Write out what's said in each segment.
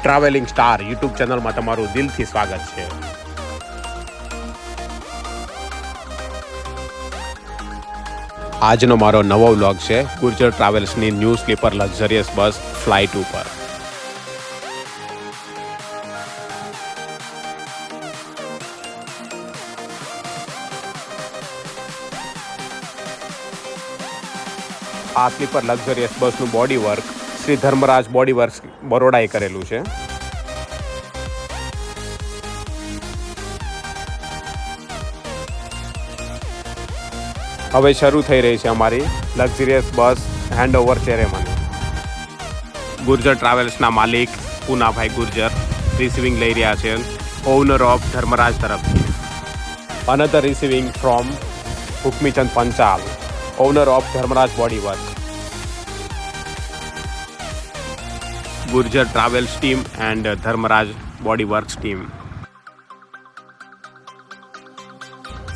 Travelling star YouTube ચેનલમાં તમારું દિલથી સ્વાગત છે. આજનો મારો નવો વ્લોગ છે ગુર્જર ટ્રાવેલ્સની new sleeper luxurious bus flight ઉપર. આ સ્લીપર લક્ઝરિયસ બસનું body work Shri Dharmraj body works બરોડાએ કરેલું છે. હવે શરૂ થઈ રહી છે અમારી luxurious bus handover ceremony. Gurjar ટ્રાવેલ્સના માલિક પૂનાભાઈ ગુર્જર રિસીવિંગ લઈ રહ્યા છે ઓનર ઓફ ધર્મરાજ તરફથી. Another receiving from Hukmichand Panchal, owner of Dharmraj body work. Gurjar travels team and Dharmraj body works team.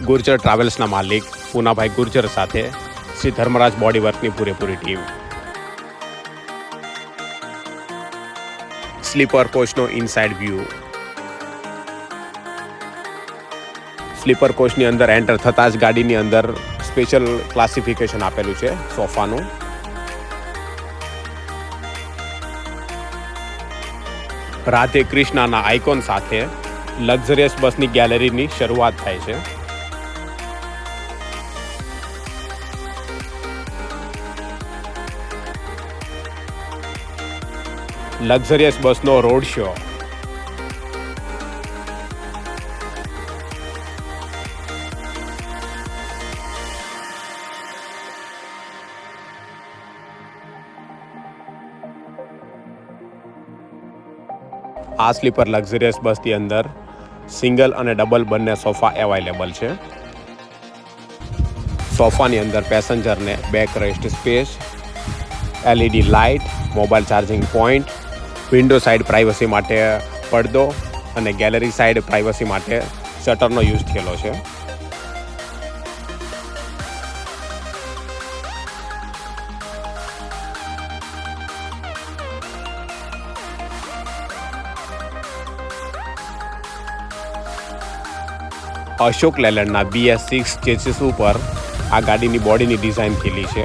Gurjar ટ્રાવેલ્સના માલિક પૂનાભાઈ ગુર્જર સાથે શ્રી ધર્મરાજ બોડી વર્કની પૂરેપૂરી ટીમ. સ્લીપર કોચનો ઇનસાઇડ વ્યૂ. સ્લીપર કોચની અંદર એન્ટર થતાં જ ગાડીની અંદર સ્પેશિયલ ક્લાસિફિકેશન આપેલું છે સોફાનું. રાધે કૃષ્ણના આઇકોન સાથે લક્ઝરિયસ બસની ગેલેરીની શરૂઆત થાય છે. લક્ઝરિયસ બસનો રોડ શો. આ સ્લીપર લક્ઝરિયસ બસની અંદર સિંગલ અને ડબલ બંને સોફા અવેલેબલ છે. સોફાની અંદર પેસેન્જરને back rest space, LED light, mobile charging point, window side privacy માટે પડદો અને ગેલેરી સાઇડ પ્રાઇવસી માટે શટરનો યુઝ થયેલો છે. અશોક લેલેન્ડના BS6 ચેસિસ ઉપર આ ગાડીની બોડીની ડિઝાઇન થયેલી છે.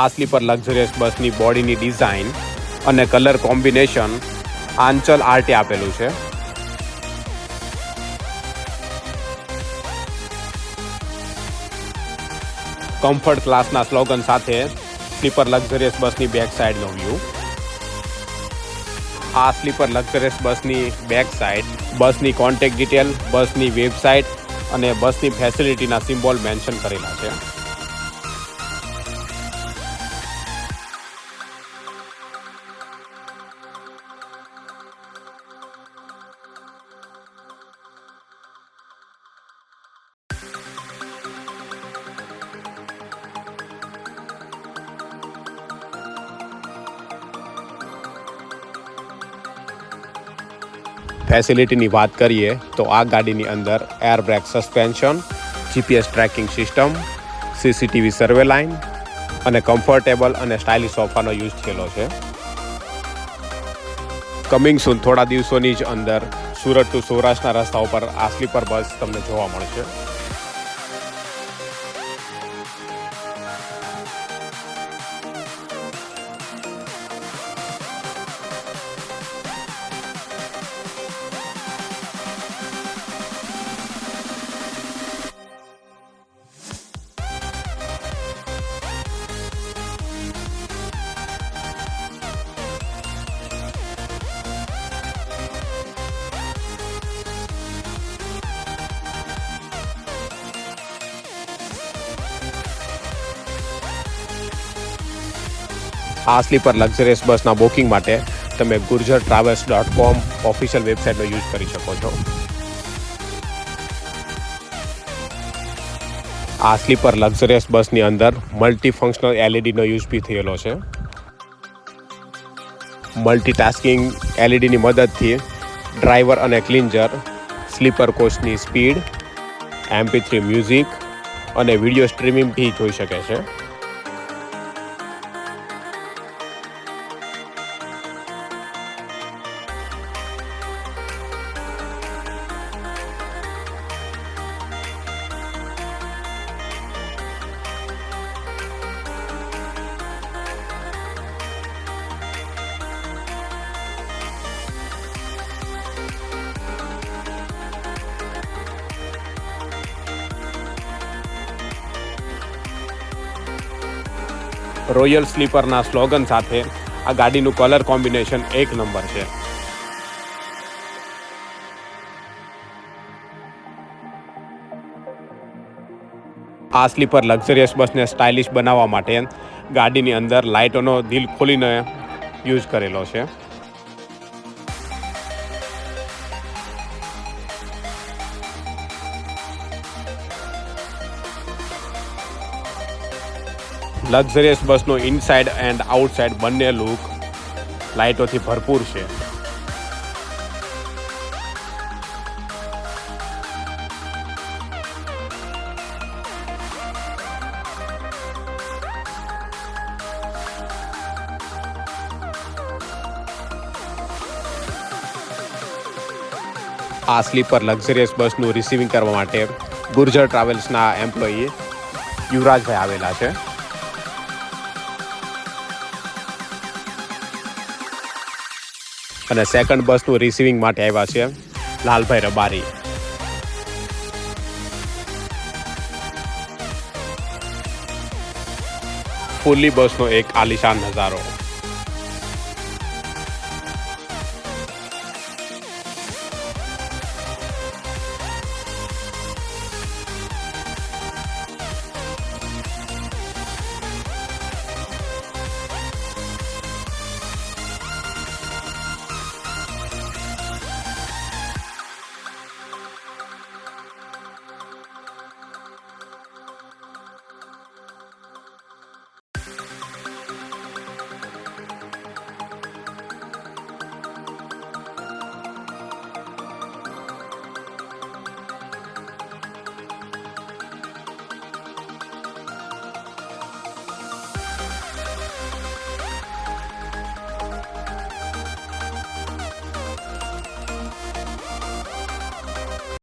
આ સ્લીપર લક્ઝરિયસ બસની બોડીની ડિઝાઇન અને કલર કોમ્બિનેશન આંચલ આર્ટે આપેલું છે. કમ્ફર્ટ ક્લાસના સ્લોગન સાથે સ્લીપર લક્ઝરિયસ બસની બેક સાઇડનો વ્યૂ. આ સ્લીપર લક્ઝરિયસ બસની બેક સાઇડ બસની કોન્ટેક્ટ ડિટેલ, બસની વેબસાઇટ અને બસની ફેસિલિટીના સિમ્બોલ મેન્શન કરેલા છે. ફેસિલિટીની વાત કરીએ તો આ ગાડીની અંદર air brake suspension, GPS tracking system, CCTV surveillance અને કમ્ફર્ટેબલ અને સ્ટાઇલિશ સોફાનો યુઝ થયેલો છે. કમિંગ સૂન થોડા દિવસોની જ અંદર સુરત ટુ સૌરાષ્ટ્રના રસ્તાઓ પર આ સ્લીપર બસ તમને જોવા મળશે. આ સ્લીપર લક્ઝરિયસ બસના બુકિંગ માટે તમે gurjartravels.com ઓફિશિયલ વેબસાઇટનો યુઝ કરી શકો છો. આ સ્લીપર લક્ઝરિયસ બસની અંદર મલ્ટીફંક્શનલ એલઈડીનો યુઝ બી થયેલો છે. મલ્ટીટાસ્કિંગ એલઈડીની મદદથી ડ્રાઈવર અને ક્લીનર સ્લીપર કોચની સ્પીડ, MP3 મ્યુઝિક અને વિડીયો સ્ટ્રીમિંગથી જોઈ શકે છે. રોયલ સ્લીપરના સ્લોગન સાથે આ ગાડીનું કલર કોમ્બિનેશન એક નંબર છે. આ સ્લીપર લક્ઝરિયસ બસને સ્ટાઇલિશ બનાવવા માટે ગાડીની અંદર લાઇટોનો દિલ ખોલીને યુઝ કરેલો છે. લક્ઝરિયસ બસનો ઇનસાઇડ એન્ડ આઉટસાઇડ બંને લુક લાઇટોથી ભરપૂર છે. આ સ્લીપર લક્ઝરિયસ બસનું રિસીવિંગ કરવા માટે ગુર્જર ટ્રાવેલ્સના એમ્પ્લોયી યુવરાજભાઈ આવેલા છે. અને સેકન્ડ બસનું રિસીવિંગ માટે આવ્યા છે લાલભાઈ રબારી. ફૂલી બસનો એક આલિશાન નજારો.